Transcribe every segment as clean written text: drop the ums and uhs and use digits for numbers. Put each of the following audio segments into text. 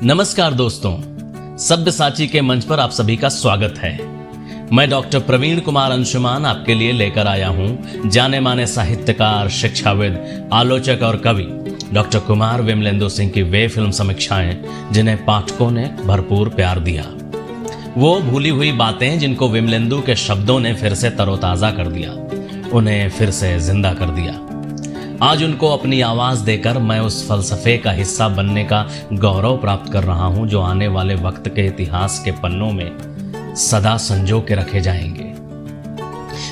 नमस्कार दोस्तों, सब्यसाची के मंच पर आप सभी का स्वागत है। मैं डॉक्टर प्रवीण कुमार अंशुमान आपके लिए लेकर आया हूं जाने माने साहित्यकार, शिक्षाविद, आलोचक और कवि डॉक्टर कुमार विमलेंदु सिंह की वे फिल्म समीक्षाएं जिन्हें पाठकों ने भरपूर प्यार दिया। वो भूली हुई बातें जिनको विमलेंदु के शब्दों ने फिर से तरोताजा कर दिया, उन्हें फिर से जिंदा कर दिया। आज उनको अपनी आवाज देकर मैं उस फलसफे का हिस्सा बनने का गौरव प्राप्त कर रहा हूं जो आने वाले वक्त के इतिहास के पन्नों में सदा संजो के रखे जाएंगे।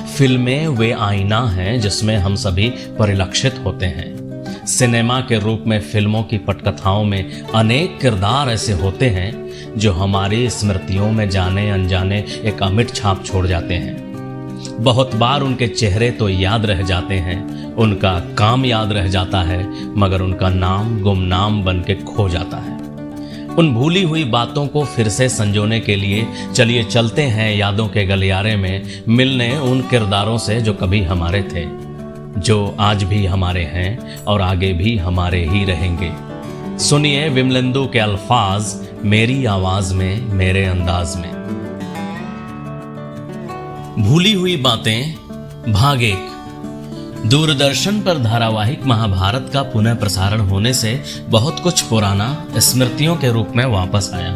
फिल्में वे आईना हैं जिसमें हम सभी परिलक्षित होते हैं। सिनेमा के रूप में फिल्मों की पटकथाओं में अनेक किरदार ऐसे होते हैं जो हमारी स्मृतियों में जाने अनजाने एक अमिट छाप छोड़ जाते हैं। बहुत बार उनके चेहरे तो याद रह जाते हैं, उनका काम याद रह जाता है, मगर उनका नाम गुमनाम बन के खो जाता है। उन भूली हुई बातों को फिर से संजोने के लिए चलिए चलते हैं यादों के गलियारे में, मिलने उन किरदारों से जो कभी हमारे थे, जो आज भी हमारे हैं और आगे भी हमारे ही रहेंगे। सुनिए विमलेंदु के अल्फाज मेरी आवाज में, मेरे अंदाज में। भूली हुई बातें भाग 1। दूरदर्शन पर धारावाहिक महाभारत का पुनः प्रसारण होने से बहुत कुछ पुराना स्मृतियों के रूप में वापस आया।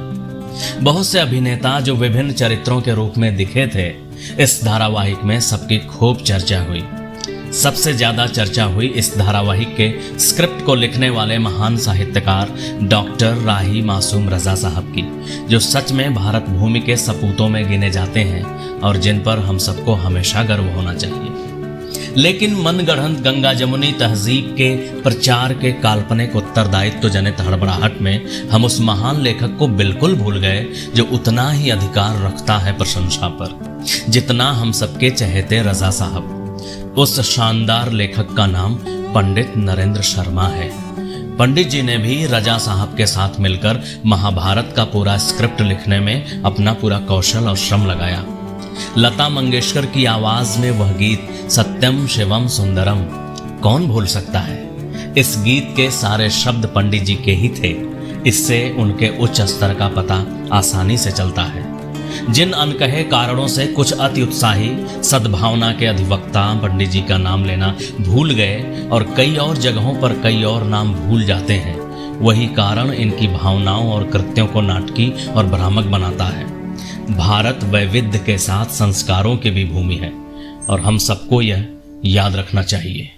बहुत से अभिनेता जो विभिन्न चरित्रों के रूप में दिखे थे, इस धारावाहिक में सबकी खूब चर्चा हुई। सबसे ज्यादा चर्चा हुई इस धारावाहिक के स्क्रिप्ट को लिखने वाले महान साहित्यकार डॉक्टर राही मासूम रजा साहब की, जो सच में भारत भूमि के सपूतों में गिने जाते हैं और जिन पर हम सबको हमेशा गर्व होना चाहिए। लेकिन मनगढ़ंत गंगा जमुनी तहजीब के प्रचार के काल्पनिक उत्तरदायित्व जनित हड़बड़ाहट में हम उस महान लेखक को बिल्कुल भूल गए जो उतना ही अधिकार रखता है प्रशंसा पर जितना हम सबके चहेते रजा साहब। उस शानदार लेखक का नाम पंडित नरेंद्र शर्मा है। पंडित जी ने भी रजा साहब के साथ मिलकर महाभारत का पूरा स्क्रिप्ट लिखने में अपना पूरा कौशल और श्रम लगाया। लता मंगेशकर की आवाज में वह गीत सत्यम शिवम सुंदरम कौन भूल सकता है। इस गीत के सारे शब्द पंडित जी के ही थे। इससे उनके उच्च स्तर का पता आसानी से चलता है। जिन अनकहे कारणों से कुछ अति उत्साही सद्भावना के अधिवक्ता पंडित जी का नाम लेना भूल गए और कई और जगहों पर कई और नाम भूल जाते हैं, वही कारण इनकी भावनाओं और कृत्यों को नाटकी और भ्रामक बनाता है। भारत वैविध्य के साथ संस्कारों की भी भूमि है और हम सबको यह याद रखना चाहिए।